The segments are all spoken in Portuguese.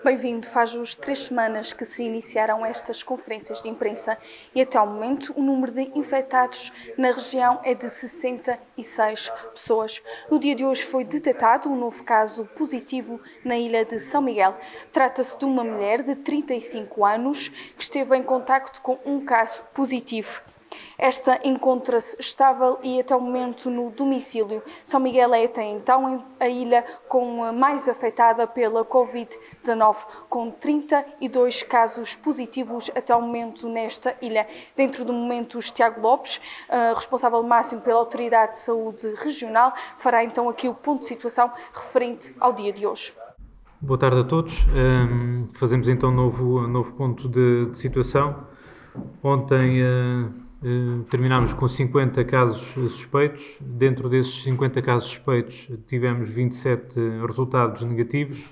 Bem-vindo. Faz os 3 semanas que se iniciaram estas conferências de imprensa e até ao momento o número de infectados na região é de 66 pessoas. No dia de hoje foi detectado um novo caso positivo na ilha de São Miguel. Trata-se de uma mulher de 35 anos que esteve em contacto com um caso positivo. Esta encontra-se estável e até o momento no domicílio. São Miguel é até então a ilha mais afetada pela Covid-19, com 32 casos positivos até o momento nesta ilha. Dentro do Momentos, Tiago Lopes, responsável máximo pela Autoridade de Saúde Regional, fará então aqui o ponto de situação referente ao dia de hoje. Boa tarde a todos. Fazemos então um novo ponto de situação. Ontem terminámos com 50 casos suspeitos. Dentro desses 50 casos suspeitos tivemos 27 resultados negativos,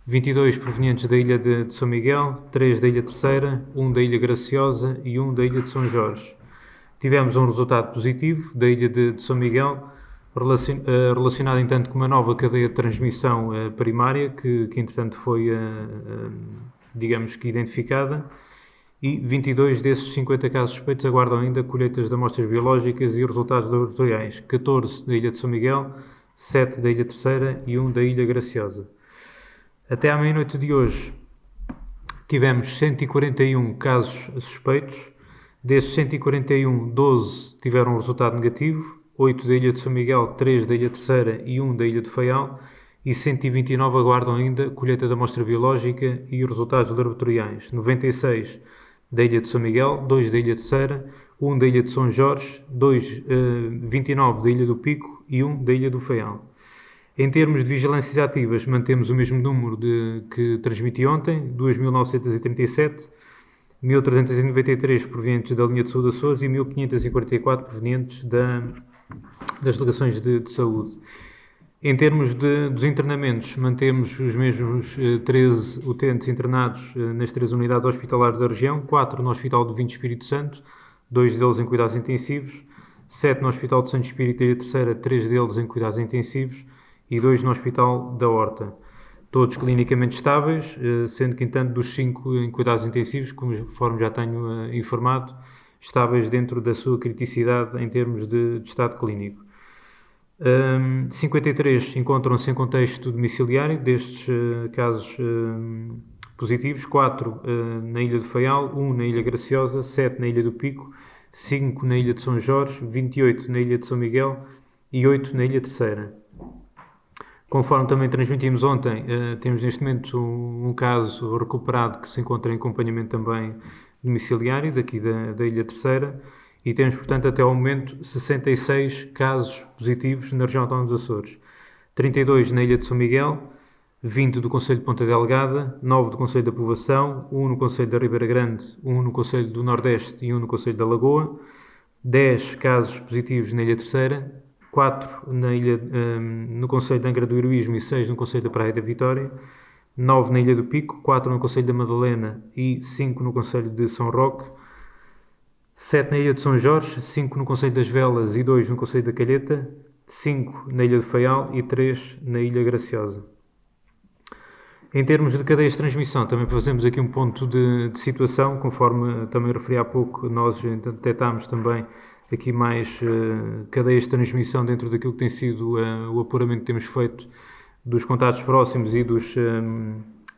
22 provenientes da ilha de São Miguel, 3 da Ilha Terceira, 1 da Ilha Graciosa e 1 da Ilha de São Jorge. Tivemos um resultado positivo da ilha de São Miguel, relacionado, entanto, com uma nova cadeia de transmissão primária, que entretanto foi, digamos que, identificada, e 22 desses 50 casos suspeitos aguardam ainda colheitas de amostras biológicas e resultados laboratoriais, 14 da ilha de São Miguel, 7 da Ilha Terceira e 1 da Ilha Graciosa. Até à meia-noite de hoje tivemos 141 casos suspeitos. Desses 141, 12 tiveram um resultado negativo, 8 da Ilha de São Miguel, 3 da Ilha Terceira e 1 da Ilha de Faial, e 129 aguardam ainda colheita da amostra biológica e resultados laboratoriais, 96 da Ilha de São Miguel, 2 da Ilha Terceira, 1 da Ilha de São Jorge, 29 da Ilha do Pico e 1 da Ilha do Faial. Em termos de vigilâncias ativas, mantemos o mesmo número que transmiti ontem, 2.937, 1.393 provenientes da linha de saúde Açores e 1.544 provenientes das delegações de saúde. Em termos dos internamentos, mantemos os mesmos 13 utentes internados nas 3 unidades hospitalares da região, 4 no Hospital do Vinho Espírito Santo, 2 deles em cuidados intensivos, 7 no Hospital de Santo Espírito da Ilha Terceira, 3 deles em cuidados intensivos e 2 no Hospital da Horta. Todos clinicamente estáveis, sendo que, entanto, dos 5 em cuidados intensivos, conforme já tenho informado, estáveis dentro da sua criticidade em termos de estado clínico. 53 encontram-se em contexto domiciliário, destes casos positivos, 4 na Ilha de Faial, 1 na Ilha Graciosa, 7 na Ilha do Pico, 5 na Ilha de São Jorge, 28 na Ilha de São Miguel e 8 na Ilha Terceira. Conforme também transmitimos ontem, temos neste momento um caso recuperado que se encontra em acompanhamento também domiciliário, daqui da Ilha Terceira, e temos, portanto, até ao momento 66 casos positivos na região autónoma dos Açores. 32 na Ilha de São Miguel, 20 do Concelho de Ponta Delgada, 9 do Concelho da Povoação, 1 no Concelho da Ribeira Grande, 1 no Concelho do Nordeste e 1 no Concelho da Lagoa, 10 casos positivos na Ilha Terceira, 4 no Concelho de Angra do Heroísmo e 6 no Concelho da Praia da Vitória, 9 na Ilha do Pico, 4 no Concelho da Madalena e 5 no Concelho de São Roque, 7 na Ilha de São Jorge, 5 no Concelho das Velas e 2 no Concelho da Calheta, 5 na Ilha de Faial e 3 na Ilha Graciosa. Em termos de cadeias de transmissão, também fazemos aqui um ponto de situação, conforme também referi há pouco, nós detectámos também aqui mais cadeias de transmissão dentro daquilo que tem sido o apuramento que temos feito dos contatos próximos e dos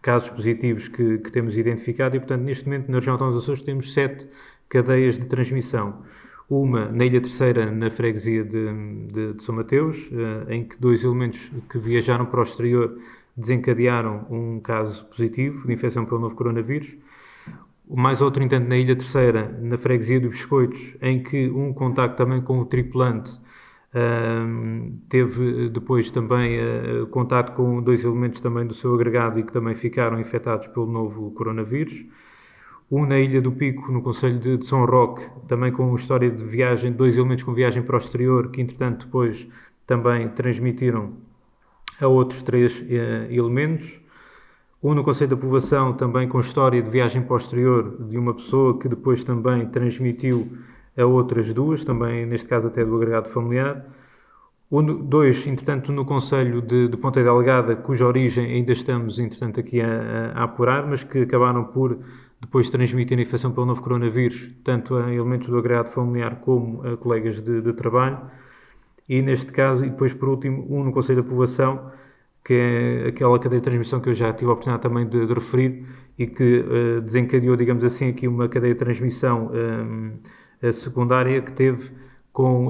casos positivos que temos identificado e, portanto, neste momento na região autónoma dos Açores temos 7 cadeias de transmissão. Uma na Ilha Terceira, na freguesia de São Mateus, em que 2 elementos que viajaram para o exterior desencadearam um caso positivo de infecção pelo novo coronavírus. Mais outro, entanto, na Ilha Terceira, na freguesia dos Biscoitos, em que um contacto também com o tripulante teve depois também contacto com 2 elementos também do seu agregado e que também ficaram infectados pelo novo coronavírus. Um na Ilha do Pico, no Concelho de São Roque, também com história de viagem, 2 elementos com viagem para o exterior, que entretanto depois também transmitiram a outros 3 elementos. Um no Concelho da Povoação, também com história de viagem para o exterior, de uma pessoa que depois também transmitiu a outras 2, também neste caso até do agregado familiar. Dois, entretanto, no Concelho de Ponta Delgada, cuja origem ainda estamos, entretanto, aqui a apurar, mas que acabaram por depois transmitir a infecção pelo novo coronavírus, tanto a elementos do agregado familiar como a colegas de trabalho. E neste caso, e depois por último, no Conselho da Povoação, que é aquela cadeia de transmissão que eu já tive a oportunidade também de referir e que desencadeou, digamos assim, aqui uma cadeia de transmissão secundária que teve com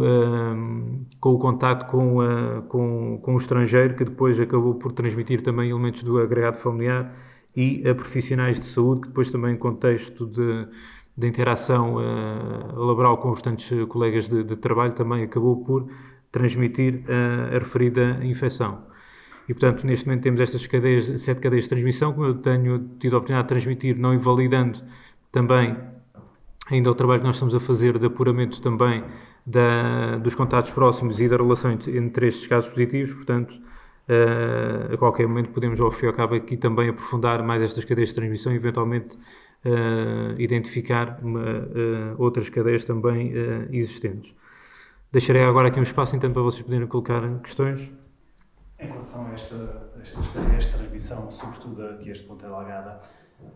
o contacto com o estrangeiro, que depois acabou por transmitir também elementos do agregado familiar e a profissionais de saúde, que depois também em contexto de interação laboral com os restantes colegas de trabalho também acabou por transmitir a referida infecção. E, portanto, neste momento temos estas 7 cadeias de transmissão, como eu tenho tido a oportunidade de transmitir, não invalidando também ainda o trabalho que nós estamos a fazer de apuramento também dos contatos próximos e da relação entre estes casos positivos. Portanto, a qualquer momento podemos, ao fim e ao cabo, aqui também aprofundar mais estas cadeias de transmissão e, eventualmente, identificar outras cadeias também existentes. Deixarei agora aqui um espaço, então, para vocês poderem colocar questões. Em relação a estas cadeias de transmissão, sobretudo aqui este Ponta Delgada,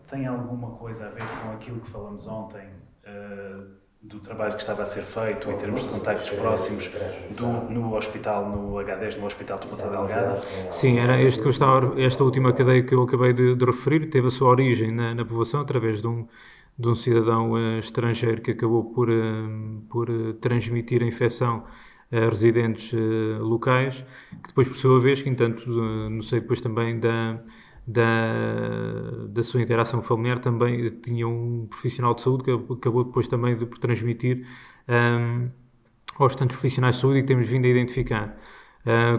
tem alguma coisa a ver com aquilo que falamos ontem, do trabalho que estava a ser feito em termos de contactos próximos no hospital, no H10, no Hospital de Ponta Delgada? Sim, era esta última cadeia que eu acabei de referir, teve a sua origem na povoação, através de um cidadão estrangeiro que acabou por transmitir a infecção a residentes locais, que depois, por sua vez, que entanto, não sei, depois também da sua interação familiar, também tinha um profissional de saúde que acabou depois também por transmitir aos restantes profissionais de saúde, e que temos vindo a identificar.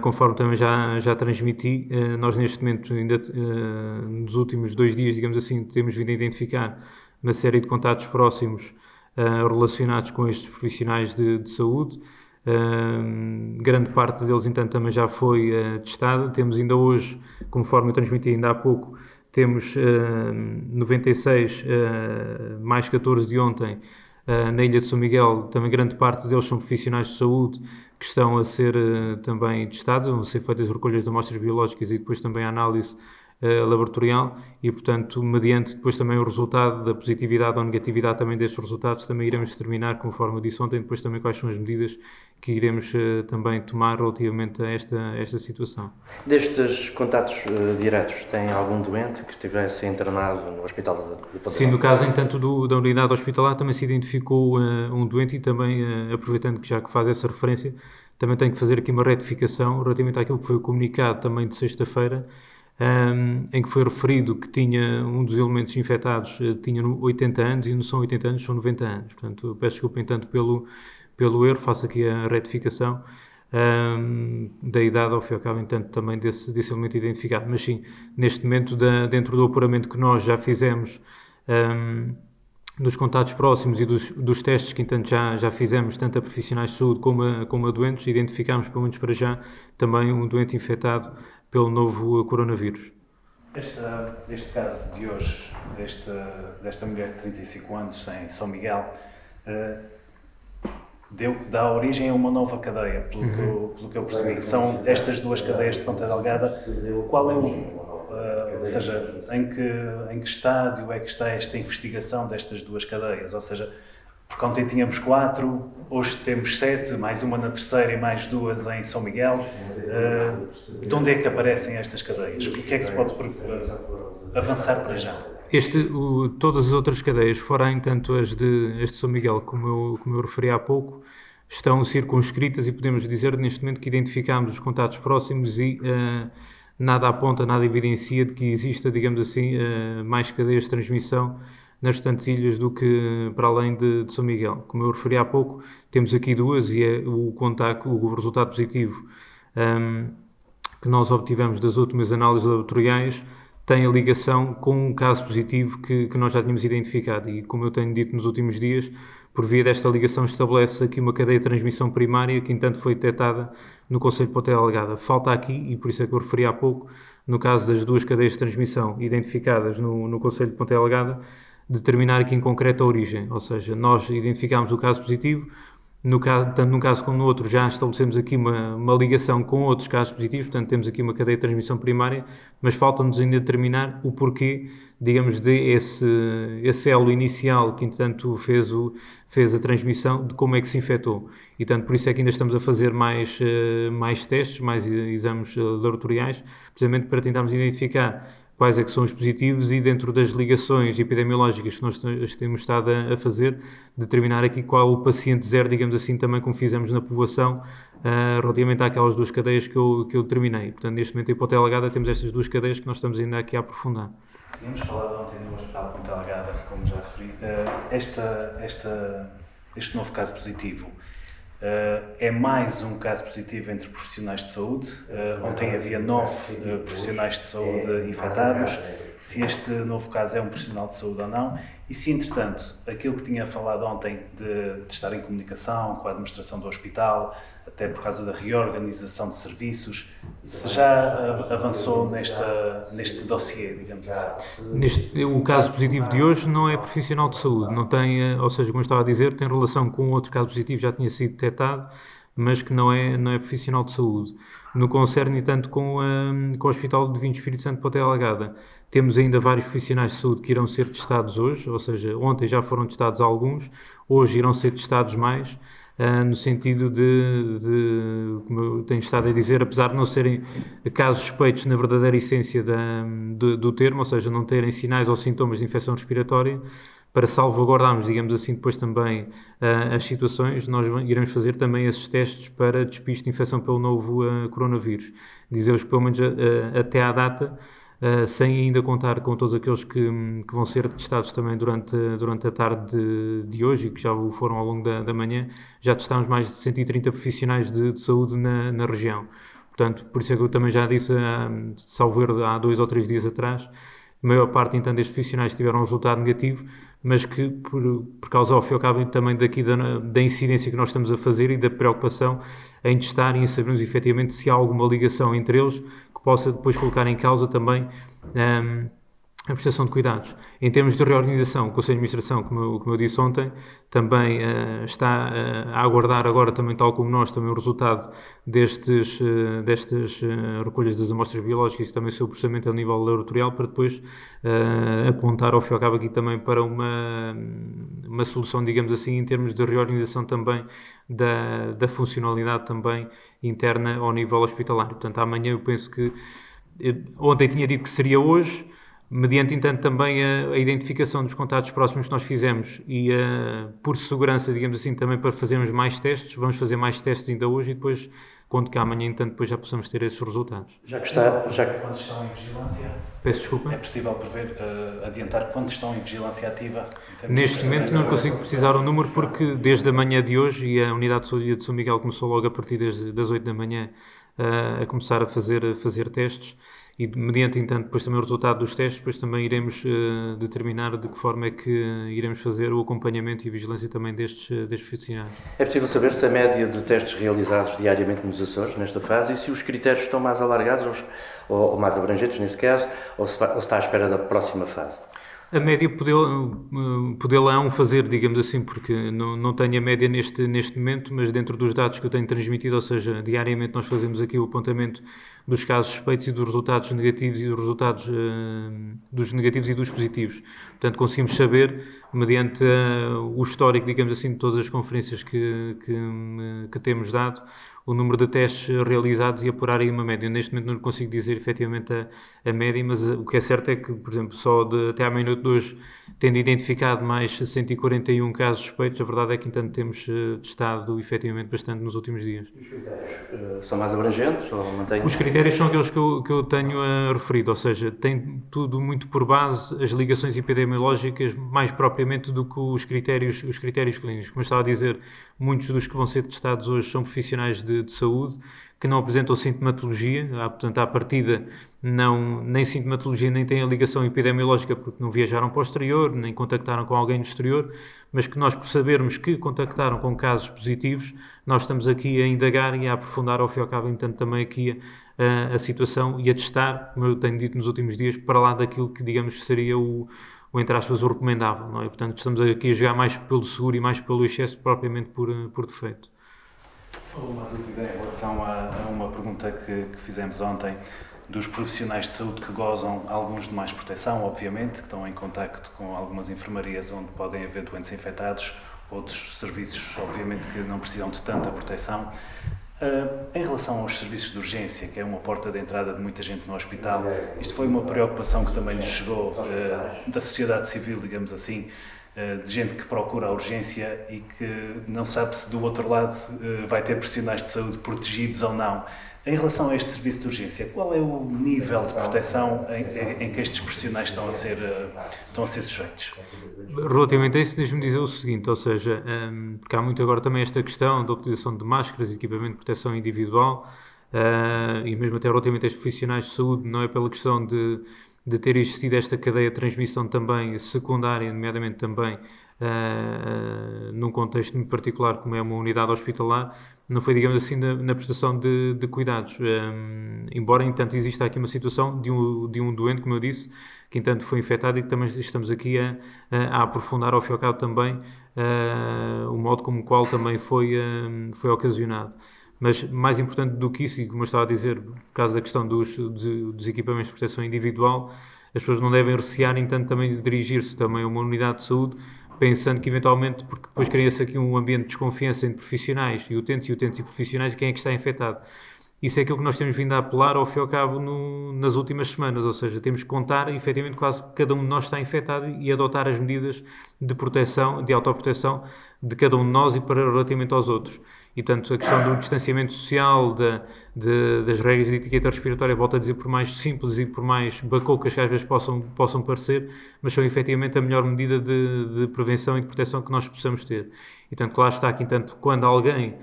Conforme também já transmiti, nós neste momento, ainda nos últimos 2 dias, digamos assim, temos vindo a identificar uma série de contatos próximos relacionados com estes profissionais de saúde. Grande parte deles, entanto, também já foi testada. Temos ainda hoje, conforme eu transmiti ainda há pouco, temos 96, mais 14 de ontem, na Ilha de São Miguel. Também grande parte deles são profissionais de saúde que estão a ser também testados, vão ser feitas recolhas de amostras biológicas e depois também a análise laboratorial, e portanto, mediante depois também o resultado da positividade ou negatividade também destes resultados, também iremos determinar, conforme eu disse ontem, depois também quais são as medidas que iremos também tomar relativamente a esta situação. Destes contatos diretos, tem algum doente que estivesse internado no hospital de Ponta? Sim, no caso, entanto, da unidade hospitalar também se identificou um doente, e também, aproveitando que já que faz essa referência, também tenho que fazer aqui uma retificação relativamente àquilo que foi o comunicado também de sexta-feira, em que foi referido que tinha um dos elementos infectados tinha 80 anos, e não são 80 anos, são 90 anos. Portanto, eu peço desculpa, entanto, pelo erro, faço aqui a retificação da idade, ao fim e ao cabo, entanto, também desse elemento identificado. Mas sim, neste momento, dentro do apuramento que nós já fizemos dos contatos próximos e dos testes que, entanto, já fizemos, tanto a profissionais de saúde como a doentes, identificámos, pelo menos para já, também um doente infectado pelo novo coronavírus. Este caso de hoje, desta mulher de 35 anos em São Miguel, dá origem a uma nova cadeia, pelo que eu percebi. São estas 2 cadeias de Ponta Delgada. Qual é ou seja, em que estádio é que está esta investigação destas 2 cadeias? Ou seja, porque ontem tínhamos 4, hoje temos 7, mais uma na terceira e mais 2 em São Miguel. De onde é que aparecem estas cadeias? O que é que se pode avançar para já? Todas as outras cadeias, fora, entanto, as de São Miguel, como eu referi há pouco, estão circunscritas, e podemos dizer neste momento que identificámos os contatos próximos e nada aponta, nada evidencia de que exista, digamos assim, mais cadeias de transmissão nas restantes ilhas do que para além de São Miguel. Como eu referi há pouco, temos aqui 2, e é o resultado positivo que nós obtivemos das últimas análises laboratoriais tem a ligação com um caso positivo que nós já tínhamos identificado, e como eu tenho dito nos últimos dias, por via desta ligação estabelece aqui uma cadeia de transmissão primária que, entanto, foi detectada no Concelho de Ponta Delgada. Falta aqui, e por isso é que eu referi há pouco, no caso das 2 cadeias de transmissão identificadas no Concelho de Ponta Delgada, determinar aqui em concreto a origem, ou seja, nós identificámos o caso positivo, Tanto num caso como no outro, já estabelecemos aqui uma ligação com outros casos positivos, portanto temos aqui uma cadeia de transmissão primária, mas falta-nos ainda determinar o porquê, digamos, de esse elo inicial que, entretanto, fez a transmissão, de como é que se infectou. E, portanto, por isso é que ainda estamos a fazer mais testes, mais exames laboratoriais, precisamente para tentarmos identificar quais é que são os positivos e, dentro das ligações epidemiológicas que nós temos estado a fazer, determinar aqui qual o paciente zero, digamos assim, também como fizemos na povoação, relativamente àquelas duas cadeias que eu determinei. Portanto, neste momento, em Ponta Delgada, temos estas duas cadeias que nós estamos ainda aqui a aprofundar. Tínhamos falado ontem no Hospital de Ponta Delgada, como já referi, este novo caso positivo é mais um caso positivo entre profissionais de saúde. Ontem havia 9 profissionais de saúde infectados. Se este novo caso é um profissional de saúde ou não, e se, entretanto, aquilo que tinha falado ontem de estar em comunicação com a administração do hospital, até por causa da reorganização de serviços, se já avançou neste dossiê, digamos assim. O caso positivo de hoje não é profissional de saúde, não tem, ou seja, como eu estava a dizer, tem relação com outro caso positivo que já tinha sido detectado, mas que não é profissional de saúde. No que concerne, tanto com o Hospital Divino Espírito Santo de Ponta Delgada, temos ainda vários profissionais de saúde que irão ser testados hoje, ou seja, ontem já foram testados alguns, hoje irão ser testados mais, no sentido como eu tenho estado a dizer, apesar de não serem casos suspeitos na verdadeira essência do termo, ou seja, não terem sinais ou sintomas de infecção respiratória, para salvaguardarmos, digamos assim, depois também as situações, nós iremos fazer também esses testes para despiste de infecção pelo novo coronavírus. Dizer-vos que, pelo menos até à data, sem ainda contar com todos aqueles que vão ser testados também durante a tarde de hoje e que já o foram ao longo da manhã, já testámos mais de 130 profissionais de saúde na região. Portanto, por isso é que eu também já disse, salvo erro, há 2 ou 3 dias atrás, a maior parte, então, destes profissionais tiveram um resultado negativo, mas que, por causa, ao fim e ao cabo, também daqui da incidência que nós estamos a fazer e da preocupação em testar e em sabermos efetivamente se há alguma ligação entre eles que possa depois colocar em causa também a prestação de cuidados. Em termos de reorganização, o Conselho de Administração, como eu disse ontem, também está a aguardar agora, também tal como nós, também o resultado destas recolhas das amostras biológicas e também o seu processamento a nível laboratorial para depois apontar ao fim e ao cabo aqui também para uma solução, digamos assim, em termos de reorganização também da funcionalidade também interna ao nível hospitalar. Portanto, amanhã eu penso que ontem tinha dito que seria hoje, mediante, entanto, também a identificação dos contatos próximos que nós fizemos e, por segurança, digamos assim, também para fazermos mais testes, vamos fazer mais testes ainda hoje e depois, conto que amanhã, entanto, depois já possamos ter esses resultados. Quando estão em vigilância, peço desculpa. É possível prever, adiantar quando estão em vigilância ativa? Neste momento não consigo precisar o número porque desde a manhã de hoje e a Unidade de Saúde de São Miguel começou logo a partir das 8 da manhã a começar a fazer testes. E, mediante, entanto, depois também o resultado dos testes, depois também iremos determinar de que forma é que iremos fazer o acompanhamento e a vigilância também destes profissionais. É possível saber se a média de testes realizados diariamente nos Açores, nesta fase, e se os critérios estão mais alargados ou mais abrangentes, nesse caso, ou se está à espera da próxima fase? A média poderão fazer, digamos assim, porque não tenho a média neste momento, mas dentro dos dados que eu tenho transmitido, ou seja, diariamente nós fazemos aqui o apontamento dos casos suspeitos e dos resultados negativos e dos resultados dos negativos e dos positivos. Portanto, conseguimos saber, mediante o histórico, digamos assim, de todas as conferências que temos dado, o número de testes realizados e apurar aí uma média. Neste momento não consigo dizer efetivamente a média, mas o que é certo é que, por exemplo, até à meia-noite de hoje, tendo identificado mais 141 casos suspeitos, a verdade é que, entanto, temos testado efetivamente bastante nos últimos dias. Os critérios são mais abrangentes ou mantêm? Os critérios são aqueles que eu tenho referido, ou seja, tem tudo muito por base as ligações epidemiológicas, mais propriamente do que os critérios clínicos. Como eu estava a dizer, muitos dos que vão ser testados hoje são profissionais de saúde que não apresentam sintomatologia, portanto, à partida, nem sintomatologia, nem têm a ligação epidemiológica porque não viajaram para o exterior, nem contactaram com alguém do exterior, mas que nós, por sabermos que contactaram com casos positivos, nós estamos aqui a indagar e a aprofundar ao fim e ao cabo, entanto, também aqui a situação e a testar, como eu tenho dito nos últimos dias, para lá daquilo que, digamos, seria o entre aspas, o recomendável, não é? Portanto, estamos aqui a jogar mais pelo seguro e mais pelo excesso propriamente por defeito. Só uma dúvida em relação a uma pergunta que fizemos ontem, dos profissionais de saúde que gozam, alguns de mais proteção, obviamente, que estão em contacto com algumas enfermarias onde podem haver doentes infectados, outros serviços, obviamente, que não precisam de tanta proteção. Em relação aos serviços de urgência, que é uma porta de entrada de muita gente no hospital, isto foi uma preocupação que também nos chegou da sociedade civil, digamos assim, de gente que procura a urgência e que não sabe se do outro lado vai ter profissionais de saúde protegidos ou não. Em relação a este serviço de urgência, qual é o nível de proteção em que estes profissionais estão a ser sujeitos? Relativamente a isso, deixe-me dizer o seguinte, ou seja, porque há muito agora também esta questão da utilização de máscaras e equipamento de proteção individual, e mesmo até relativamente a estes profissionais de saúde, não é pela questão de ter existido esta cadeia de transmissão também secundária, nomeadamente também num contexto muito particular como é uma unidade hospitalar, não foi, digamos assim, na prestação de cuidados. Embora, entanto, exista aqui uma situação de um doente, como eu disse, que, entanto, foi infectado e que também estamos aqui a aprofundar, ao fim e ao cabo, também o modo como o qual também foi ocasionado. Mas, mais importante do que isso, e como eu estava a dizer, por causa da questão dos equipamentos de proteção individual, as pessoas não devem recear, entanto, também de dirigir-se também a uma unidade de saúde, pensando que eventualmente, porque depois cria-se aqui um ambiente de desconfiança entre profissionais e utentes e profissionais, quem é que está infectado. Isso é aquilo que nós temos vindo a apelar, ao fim e ao cabo, nas últimas semanas, ou seja, temos que contar, efetivamente, quase que cada um de nós está infectado e adotar as medidas de proteção, de autoproteção de cada um de nós e para relativamente aos outros. E, portanto, a questão do distanciamento social, das regras de etiqueta respiratória, volto a dizer, por mais simples e por mais bacocas que às vezes possam parecer, mas são efetivamente a melhor medida de prevenção e de proteção que nós possamos ter. E, portanto, lá está aqui, tanto quando alguém,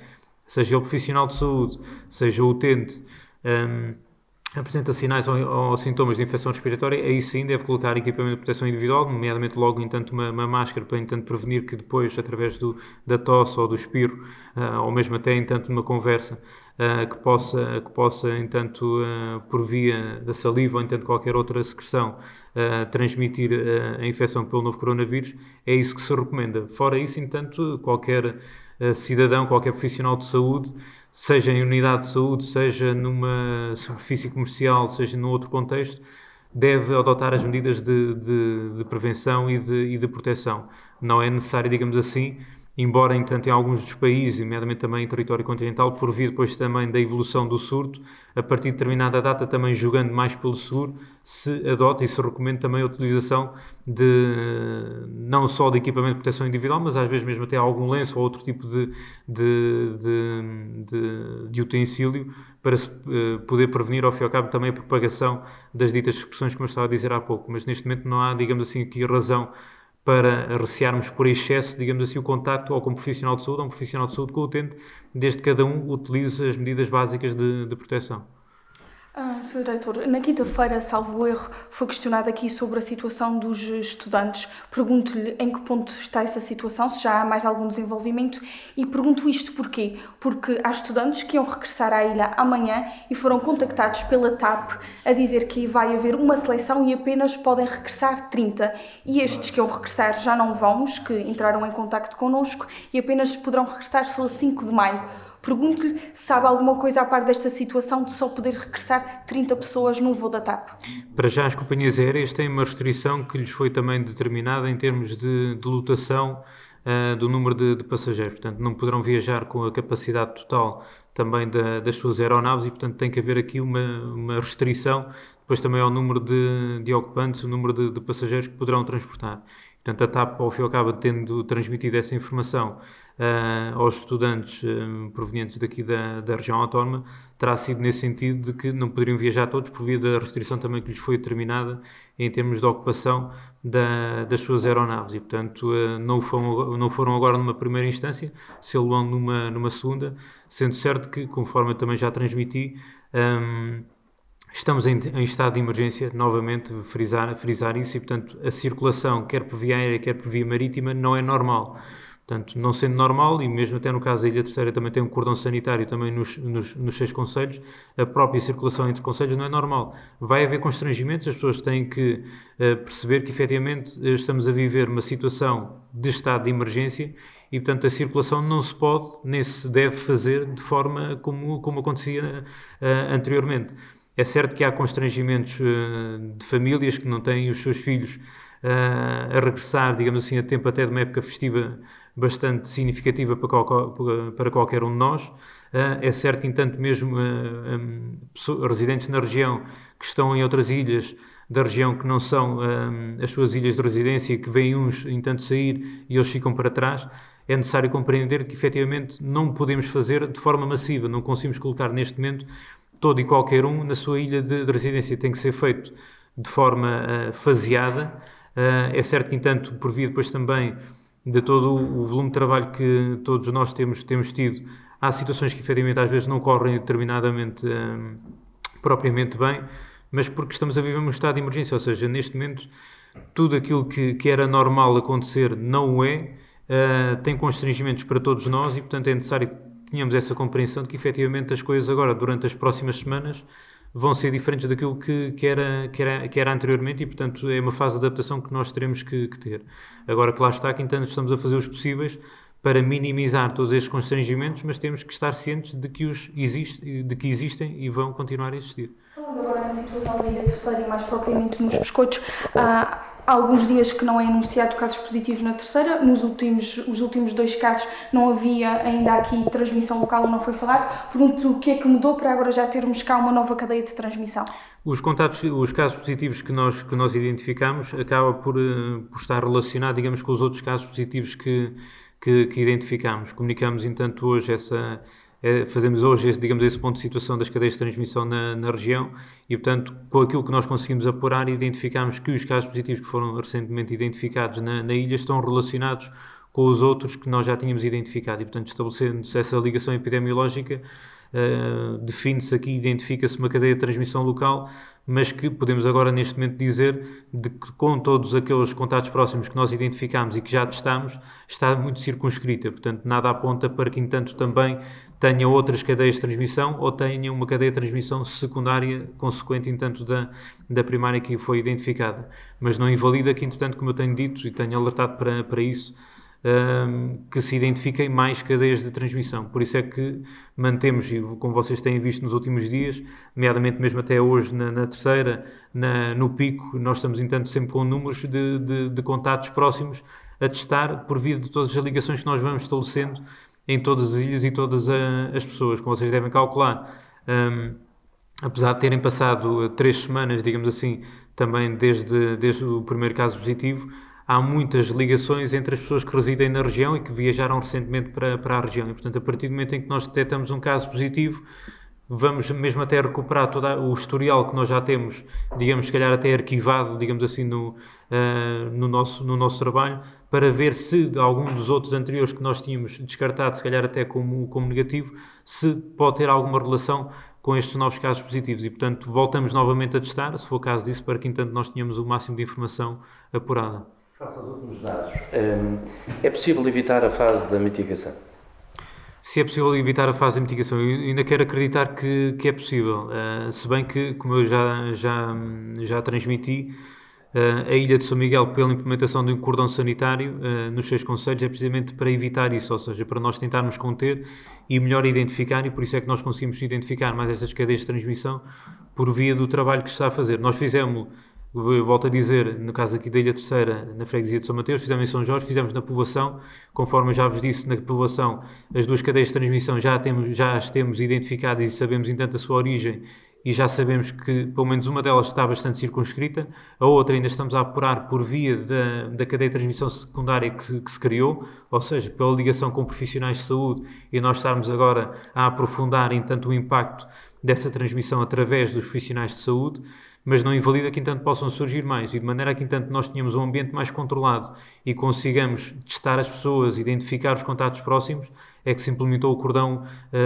seja o profissional de saúde, seja o utente, apresenta sinais ou sintomas de infecção respiratória, aí sim deve colocar equipamento de proteção individual, nomeadamente logo, entanto, uma máscara para, entanto, prevenir que depois, através da tosse ou do espirro, ou mesmo até, entanto, uma conversa, que possa, entanto, por via da saliva ou, entanto, qualquer outra secreção, transmitir a infecção pelo novo coronavírus, é isso que se recomenda. Fora isso, entanto, qualquer cidadão, qualquer profissional de saúde, seja em unidade de saúde, seja numa superfície comercial, seja num outro contexto, deve adotar as medidas de prevenção e de proteção. Não é necessário, digamos assim, embora, entanto, em alguns dos países, nomeadamente também em território continental, por via depois também da evolução do surto, a partir de determinada data, também jogando mais pelo seguro, se adota e se recomenda também a utilização não só de equipamento de proteção individual, mas às vezes mesmo até algum lenço ou outro tipo de utensílio para se poder prevenir, ao fim e ao cabo, também a propagação das ditas secreções, como eu estava a dizer há pouco. Mas neste momento não há, digamos assim, aqui razão para recearmos por excesso, digamos assim, o contacto ou com um profissional de saúde ou um profissional de saúde com o utente, desde que cada um utilize as medidas básicas de proteção. Sr. Diretor, na quinta-feira, salvo erro, foi questionado aqui sobre a situação dos estudantes. Pergunto-lhe em que ponto está essa situação, se já há mais algum desenvolvimento, e pergunto isto porquê? Porque há estudantes que iam regressar à ilha amanhã e foram contactados pela TAP a dizer que vai haver uma seleção e apenas podem regressar 30. E estes que iam regressar já não vão, os que entraram em contacto connosco, e apenas poderão regressar só a 5 de maio. Pergunto-lhe se sabe alguma coisa a par desta situação de só poder regressar 30 pessoas num voo da TAP. Para já, as companhias aéreas têm uma restrição que lhes foi também determinada em termos de lotação do número de passageiros. Portanto, não poderão viajar com a capacidade total também das suas aeronaves e, portanto, tem que haver aqui uma restrição depois também ao número de ocupantes, o número de passageiros que poderão transportar. Portanto, a TAP, ao fim e ao cabo, tendo transmitido essa informação aos estudantes provenientes daqui da região autónoma, terá sido nesse sentido de que não poderiam viajar todos por via da restrição também que lhes foi determinada em termos de ocupação das suas aeronaves e, portanto, não foram agora numa primeira instância, se vão numa segunda, sendo certo que, conforme eu também já transmiti, estamos em estado de emergência, novamente frisar isso, e, portanto, a circulação, quer por via aérea, quer por via marítima, não é normal. Portanto, não sendo normal, e mesmo até no caso da Ilha Terceira também tem um cordão sanitário também nos 6 concelhos, a própria circulação entre concelhos não é normal. Vai haver constrangimentos, as pessoas têm que perceber que efetivamente estamos a viver uma situação de estado de emergência e, portanto, a circulação não se pode nem se deve fazer de forma como acontecia anteriormente. É certo que há constrangimentos de famílias que não têm os seus filhos a regressar, digamos assim, a tempo até de uma época festiva bastante significativa para qualquer um de nós. É certo que, entanto, mesmo residentes na região que estão em outras ilhas da região que não são as suas ilhas de residência, que veem uns, entanto, sair e eles ficam para trás, é necessário compreender que, efetivamente, não podemos fazer de forma massiva, não conseguimos colocar neste momento todo e qualquer um na sua ilha de residência. Tem que ser feito de forma faseada. É certo que, entanto, por via depois também de todo o volume de trabalho que todos nós temos tido, há situações que efetivamente às vezes não correm determinadamente propriamente bem, mas porque estamos a viver um estado de emergência, ou seja, neste momento tudo aquilo que era normal acontecer não o é, tem constrangimentos para todos nós e, portanto, é necessário que tenhamos essa compreensão de que efetivamente as coisas agora, durante as próximas semanas, vão ser diferentes daquilo que era anteriormente e, portanto, é uma fase de adaptação que nós teremos que ter. Agora que lá está, que então estamos a fazer os possíveis para minimizar todos estes constrangimentos, mas temos que estar cientes de que existem e vão continuar a existir. Falando agora na situação da Ilha Terceira e mais propriamente nos Pescotos, há alguns dias que não é anunciado casos positivos na Terceira. Os últimos 2 casos não havia ainda aqui transmissão local, não foi falado. Pergunto o que é que mudou para agora já termos cá uma nova cadeia de transmissão. Os casos positivos que nós identificamos acaba por estar relacionado, digamos, com os outros casos positivos que identificamos. Comunicamos, entanto, hoje fazemos hoje, esse ponto de situação das cadeias de transmissão na região e, portanto, com aquilo que nós conseguimos apurar, identificamos que os casos positivos que foram recentemente identificados na ilha estão relacionados com os outros que nós já tínhamos identificado e, portanto, estabelecendo-se essa ligação epidemiológica, define-se aqui, identifica-se uma cadeia de transmissão local, mas que podemos agora neste momento dizer de que com todos aqueles contatos próximos que nós identificamos e que já testamos, está muito circunscrita, portanto nada aponta para que entanto também tenha outras cadeias de transmissão ou tenha uma cadeia de transmissão secundária consequente entanto da primária que foi identificada, mas não invalida que entretanto, como eu tenho dito e tenho alertado para isso, que se identifiquem mais cadeias de transmissão. Por isso é que mantemos, e como vocês têm visto nos últimos dias, nomeadamente mesmo até hoje na Terceira, no Pico, nós estamos entanto sempre com números de contatos próximos a testar por via de todas as ligações que nós vamos estabelecendo em todas as ilhas e todas as pessoas. Como vocês devem calcular, apesar de terem passado 3 semanas, digamos assim, também desde o primeiro caso positivo, há muitas ligações entre as pessoas que residem na região e que viajaram recentemente para a região. E, portanto, a partir do momento em que nós detectamos um caso positivo, vamos mesmo até recuperar todo o historial que nós já temos, digamos, se calhar até arquivado, digamos assim, no nosso trabalho, para ver se algum dos outros anteriores que nós tínhamos descartado, se calhar até como negativo, se pode ter alguma relação com estes novos casos positivos. E, portanto, voltamos novamente a testar, se for o caso disso, para que, entanto, nós tenhamos o máximo de informação apurada. Face aos últimos dados, é possível evitar a fase da mitigação? Se é possível evitar a fase da mitigação, eu ainda quero acreditar que é possível, se bem que, como eu já transmiti, a Ilha de São Miguel, pela implementação de um cordão sanitário nos 6 concelhos, é precisamente para evitar isso, ou seja, para nós tentarmos conter e melhor identificar, e por isso é que nós conseguimos identificar mais essas cadeias de transmissão por via do trabalho que se está a fazer. Nós fizemos, eu volto a dizer, no caso aqui da Ilha Terceira, na freguesia de São Mateus, fizemos em São Jorge, fizemos na povoação, conforme eu já vos disse, na povoação, as 2 cadeias de transmissão já as temos identificadas e sabemos, entanto, a sua origem e já sabemos que, pelo menos uma delas está bastante circunscrita, a outra ainda estamos a apurar por via da cadeia de transmissão secundária que se criou, ou seja, pela ligação com profissionais de saúde e nós estarmos agora a aprofundar, entanto, o impacto dessa transmissão através dos profissionais de saúde, mas não invalida que, entanto, possam surgir mais e de maneira que, entanto, nós tenhamos um ambiente mais controlado e consigamos testar as pessoas, identificar os contatos próximos, é que se implementou o cordão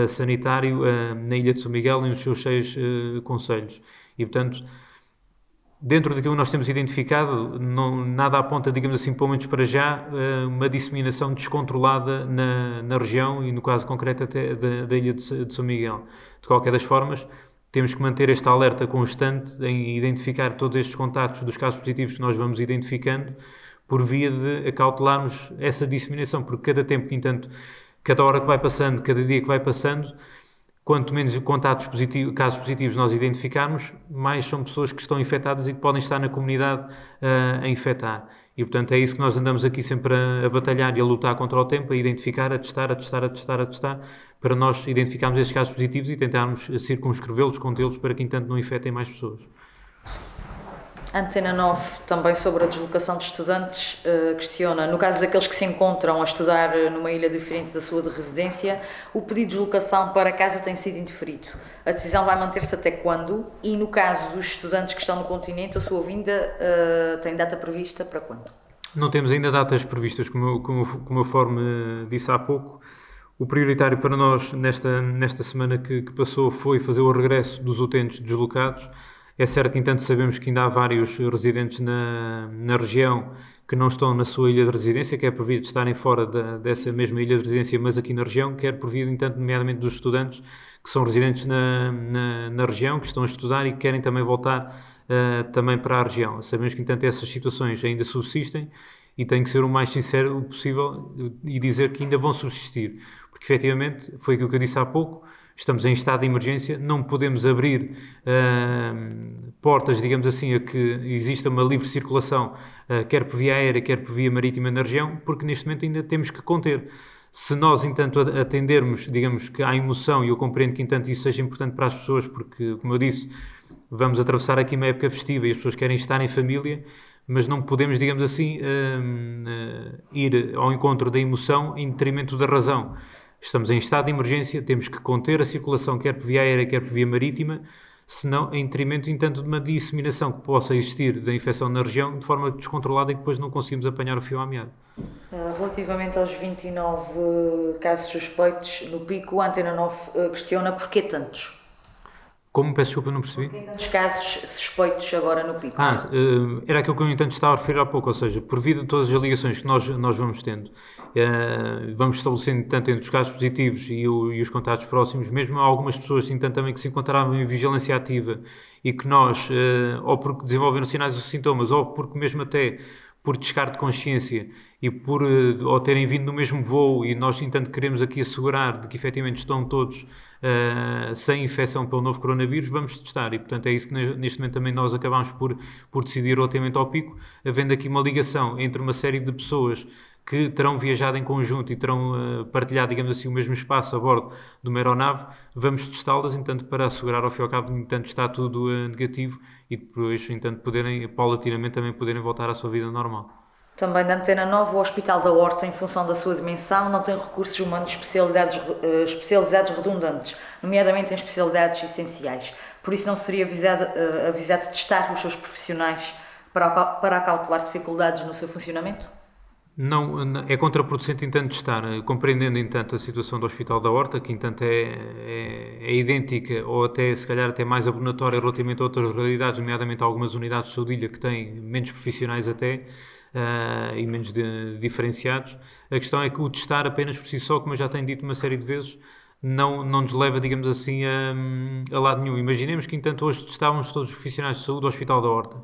sanitário na Ilha de São Miguel e nos seus 6 concelhos. E, portanto, dentro daquilo que nós temos identificado, nada aponta, digamos assim, pelo menos para já, uma disseminação descontrolada na região e no caso concreto até da ilha de São Miguel. De qualquer das formas, temos que manter este alerta constante em identificar todos estes contactos dos casos positivos que nós vamos identificando, por via de acautelarmos essa disseminação, porque cada tempo que, entanto, cada hora que vai passando, cada dia que vai passando, quanto menos contatos positivos, casos positivos nós identificarmos, mais são pessoas que estão infectadas e que podem estar na comunidade a infectar. E, portanto, é isso que nós andamos aqui sempre a batalhar e a lutar contra o tempo, a identificar, a testar, para nós identificarmos estes casos positivos e tentarmos circunscrevê-los, contê-los, para que, entanto, não infectem mais pessoas. Antena 9, também sobre a deslocação de estudantes, questiona, no caso daqueles que se encontram a estudar numa ilha diferente da sua de residência, o pedido de deslocação para casa tem sido indeferido. A decisão vai manter-se até quando? E no caso dos estudantes que estão no continente, a sua vinda tem data prevista para quando? Não temos ainda datas previstas, como eu disse há pouco. O prioritário para nós nesta semana que passou foi fazer o regresso dos utentes deslocados. É certo que, entanto, sabemos que ainda há vários residentes na região que não estão na sua ilha de residência, quer por via de estarem fora dessa mesma ilha de residência, mas aqui na região, quer por via, entanto, nomeadamente dos estudantes que são residentes na região, que estão a estudar e que querem também voltar também para a região. Sabemos que, entanto, essas situações ainda subsistem e tenho que ser o mais sincero possível e dizer que ainda vão subsistir, porque, efetivamente, foi aquilo que eu disse há pouco. Estamos em estado de emergência, não podemos abrir portas, digamos assim, a que exista uma livre circulação, quer por via aérea, quer por via marítima na região, porque neste momento ainda temos que conter. Se nós, entanto, atendermos, digamos que há emoção, e eu compreendo que, entanto, isso seja importante para as pessoas, porque, como eu disse, vamos atravessar aqui uma época festiva e as pessoas querem estar em família, mas não podemos, digamos assim, ir ao encontro da emoção em detrimento da razão. Estamos em estado de emergência, temos que conter a circulação, quer por via aérea, quer por via marítima, senão em detrimento, entanto, de uma disseminação que possa existir da infecção na região de forma descontrolada e que depois não conseguimos apanhar o fio à meada. Relativamente aos 29 casos suspeitos no pico, a Antena 9 questiona porquê tantos? Como? Peço desculpa, não percebi. Os casos suspeitos agora no pico. Era aquilo que eu, entanto, estava a referir há pouco, ou seja, por via de todas as ligações que nós vamos tendo, vamos estabelecendo, tanto entre os casos positivos e os contatos próximos, mesmo algumas pessoas, entanto, também que se encontravam em vigilância ativa e que nós, ou porque desenvolveram sinais ou sintomas, ou porque mesmo até por descarte de consciência e por ou terem vindo no mesmo voo, e nós, entanto, queremos aqui assegurar de que efetivamente estão todos sem infecção pelo novo coronavírus, vamos testar. E, portanto, é isso que neste momento também nós acabamos por decidir relativamente ao pico, havendo aqui uma ligação entre uma série de pessoas que terão viajado em conjunto e terão partilhado, digamos assim, o mesmo espaço a bordo de uma aeronave, vamos testá-las, entanto, para assegurar ao fim e ao cabo, entanto, está tudo negativo e depois, entanto, paulatinamente também poderem voltar à sua vida normal. Também da Antena 9, o Hospital da Horta, em função da sua dimensão, não tem recursos humanos especializados redundantes, nomeadamente em especialidades essenciais. Por isso não seria avisado testar os seus profissionais para acautelar dificuldades no seu funcionamento? Não, é contraproducente, entanto, estar compreendendo, entanto, a situação do Hospital da Horta, que, entanto, é idêntica ou até, se calhar, até mais abonatória relativamente a outras realidades, nomeadamente algumas unidades de saúde que têm menos profissionais até, e menos diferenciados. A questão é que o testar apenas por si só, como eu já tenho dito uma série de vezes, não nos leva, digamos assim, a lado nenhum. Imaginemos que, entanto, hoje testávamos todos os profissionais de saúde do Hospital da Horta.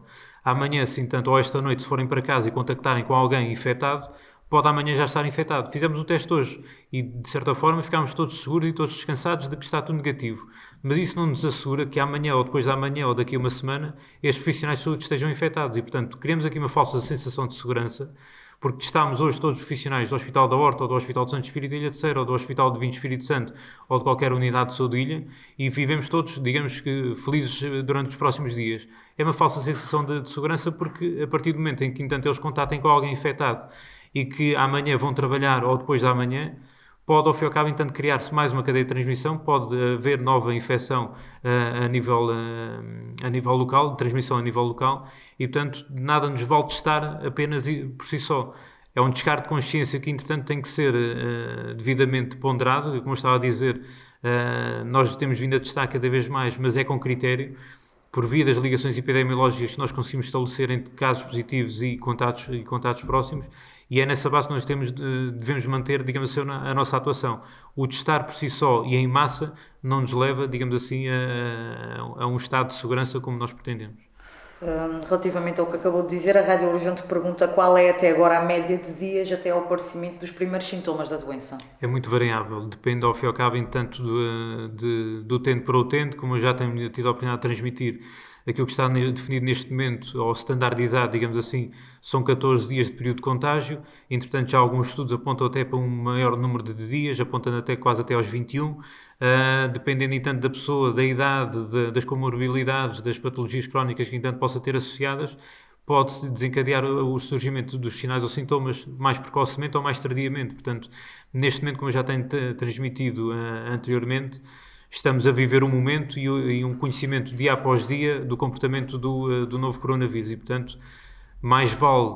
Amanhã, se, entanto, ou esta noite, se forem para casa e contactarem com alguém infectado, pode amanhã já estar infectado. Fizemos o teste hoje e, de certa forma, ficámos todos seguros e todos descansados de que está tudo negativo. Mas isso não nos assegura que amanhã, ou depois de amanhã, ou daqui a uma semana, estes profissionais de saúde estejam infectados. E, portanto, criamos aqui uma falsa sensação de segurança, porque testámos hoje todos os profissionais do Hospital da Horta, ou do Hospital de Santo Espírito de Ilha Terceira, ou do Hospital de Vinho Espírito Santo, ou de qualquer unidade de saúde de Ilha, e vivemos todos, digamos que, felizes durante os próximos dias. É uma falsa sensação de segurança, porque a partir do momento em que, entanto, eles contatem com alguém infectado e que amanhã vão trabalhar, ou depois de amanhã, pode, ao fim e ao cabo, entanto, criar-se mais uma cadeia de transmissão, pode haver nova infecção a nível local, transmissão a nível local, e, portanto, nada nos vale testar apenas por si só. É um descarte de consciência que, entretanto, tem que ser devidamente ponderado. Como eu estava a dizer, nós temos vindo a testar cada vez mais, mas é com critério, por via das ligações epidemiológicas que nós conseguimos estabelecer entre casos positivos e contatos próximos, e é nessa base que nós devemos manter, digamos assim, a nossa atuação. O testar por si só e em massa não nos leva, digamos assim, a um estado de segurança como nós pretendemos. Relativamente ao que acabou de dizer, a Rádio Horizonte pergunta qual é até agora a média de dias até ao aparecimento dos primeiros sintomas da doença. É muito variável, depende ao fim e ao cabo, tanto do utente para o utente, como eu já tenho tido a oportunidade de transmitir. Aquilo que está definido neste momento, ou standardizado, digamos assim, são 14 dias de período de contágio. Entretanto, já alguns estudos apontam até para um maior número de dias, apontando até quase até aos 21. Dependendo, entanto, da pessoa, da idade, das comorbilidades, das patologias crónicas que, entanto, possa ter associadas, pode-se desencadear o surgimento dos sinais ou sintomas mais precocemente ou mais tardiamente. Portanto, neste momento, como eu já tenho transmitido anteriormente, estamos a viver um momento e um conhecimento dia após dia do comportamento do novo coronavírus e, portanto, mais vale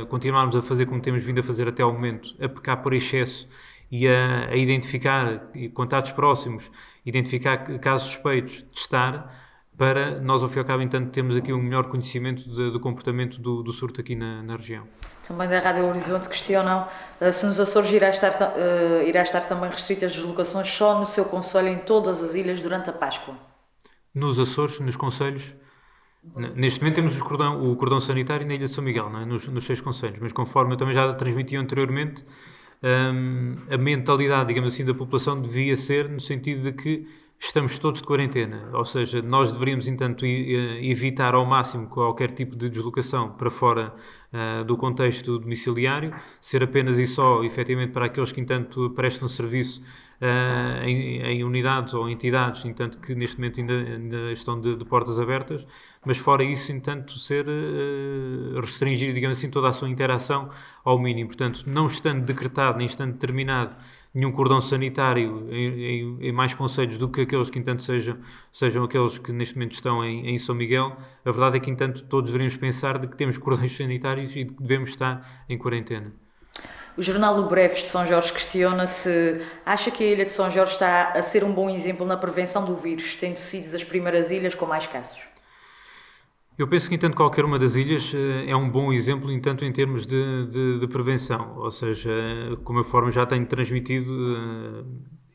continuarmos a fazer como temos vindo a fazer até ao momento, a pecar por excesso e a identificar contatos próximos, identificar casos suspeitos, testar, para nós, ao fim e ao cabo, entanto, temos aqui um melhor conhecimento do comportamento do surto aqui na região. Também da Rádio Horizonte questionam se nos Açores irá estar também restritas as deslocações só no seu concelho em todas as ilhas durante a Páscoa. Nos Açores, nos concelhos, neste momento temos o cordão sanitário na Ilha de São Miguel, não é? nos 6 concelhos, mas conforme eu também já transmiti anteriormente, a mentalidade, digamos assim, da população devia ser no sentido de que estamos todos de quarentena, ou seja, nós deveríamos, entanto, evitar ao máximo qualquer tipo de deslocação para fora do contexto domiciliário, ser apenas e só, efetivamente, para aqueles que, entanto, prestam serviço em unidades ou entidades, entanto, que neste momento ainda estão de portas abertas, mas fora isso, entanto, ser restringir, digamos assim, toda a sua interação ao mínimo. Portanto, não estando decretado, nem estando determinado nenhum cordão sanitário em mais concelhos do que aqueles que, entanto, sejam aqueles que neste momento estão em São Miguel, a verdade é que, entanto, todos deveríamos pensar de que temos cordões sanitários e de que devemos estar em quarentena. O jornal O Breves de São Jorge questiona se acha que a ilha de São Jorge está a ser um bom exemplo na prevenção do vírus, tendo sido das primeiras ilhas com mais casos. Eu penso que, entanto, qualquer uma das ilhas é um bom exemplo, entanto, em termos de prevenção. Ou seja, como eu já tenho transmitido,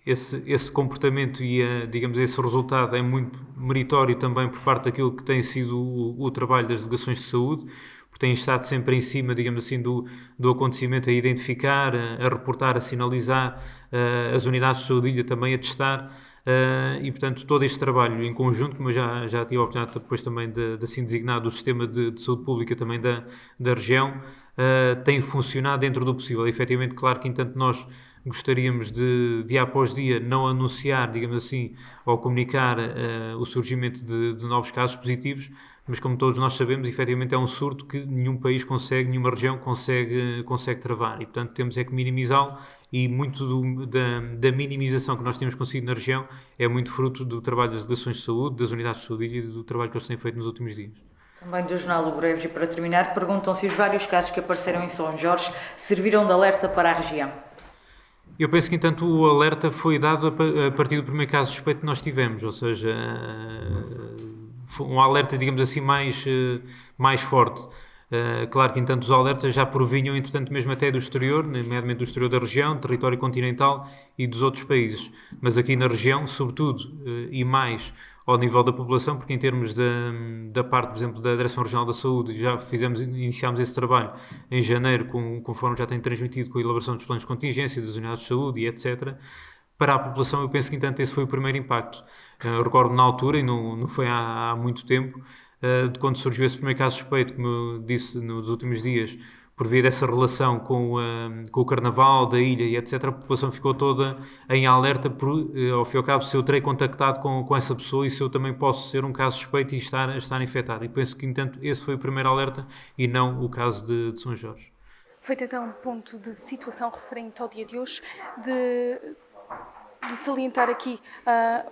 esse comportamento e, digamos, esse resultado é muito meritório também por parte daquilo que tem sido o trabalho das delegações de saúde, porque têm estado sempre em cima, digamos assim, do acontecimento, a identificar, a reportar, a sinalizar, as unidades de saúde ilha também a testar. E, portanto, todo este trabalho em conjunto, como eu já tive a oportunidade depois também de assim designar do sistema de saúde pública também da região, tem funcionado dentro do possível. Efetivamente, claro que, entanto, nós gostaríamos de, dia após dia, não anunciar, digamos assim, ou comunicar o surgimento de novos casos positivos, mas como todos nós sabemos, efetivamente é um surto que nenhum país nenhuma região consegue travar, e, portanto, temos é que minimizá-lo. E muito da minimização que nós temos conseguido na região é muito fruto do trabalho das delegações de saúde, das unidades de saúde e do trabalho que eles têm feito nos últimos dias. Também do jornal O Breves, e para terminar, perguntam se os vários casos que apareceram em São Jorge serviram de alerta para a região. Eu penso que, entanto, o alerta foi dado a partir do primeiro caso suspeito que nós tivemos, ou seja, foi um alerta, digamos assim, mais forte. Claro que, entanto, os alertas já provinham, entretanto, mesmo até do exterior, nomeadamente do exterior da região, território continental e dos outros países. Mas aqui na região, sobretudo, e mais ao nível da população, porque em termos da parte, por exemplo, da Direção Regional da Saúde, iniciámos esse trabalho em janeiro, conforme já tenho transmitido, com a elaboração dos planos de contingência, das unidades de saúde e etc. Para a população, eu penso que, entanto, esse foi o primeiro impacto. Recordo na altura, e não foi há muito tempo, de quando surgiu esse primeiro caso suspeito, como eu disse nos últimos dias, por via dessa relação com o Carnaval da ilha e etc., a população ficou toda em alerta ao fim e ao cabo, se eu terei contactado com essa pessoa e se eu também posso ser um caso suspeito e estar infectado. E penso que, entanto, esse foi o primeiro alerta e não o caso de São Jorge. Feito então um ponto de situação referente ao dia de hoje, de salientar aqui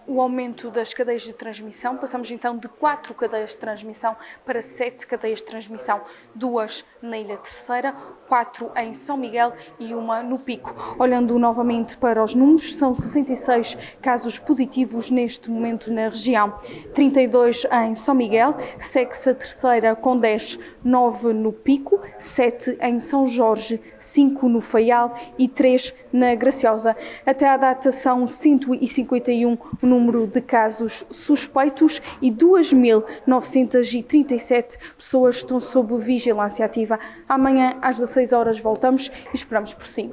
o aumento das cadeias de transmissão. Passamos então de 4 cadeias de transmissão para 7 cadeias de transmissão, 2 na Ilha Terceira, 4 em São Miguel e 1 no Pico. Olhando novamente para os números, são 66 casos positivos neste momento na região, 32 em São Miguel, segue-se a Terceira com 10, 9 no Pico, 7 em São Jorge, 5 no Faial e 3 na Graciosa. Até à data são 151 o número de casos suspeitos e 2.937 pessoas estão sob vigilância ativa. Amanhã às 16 horas voltamos e esperamos por si.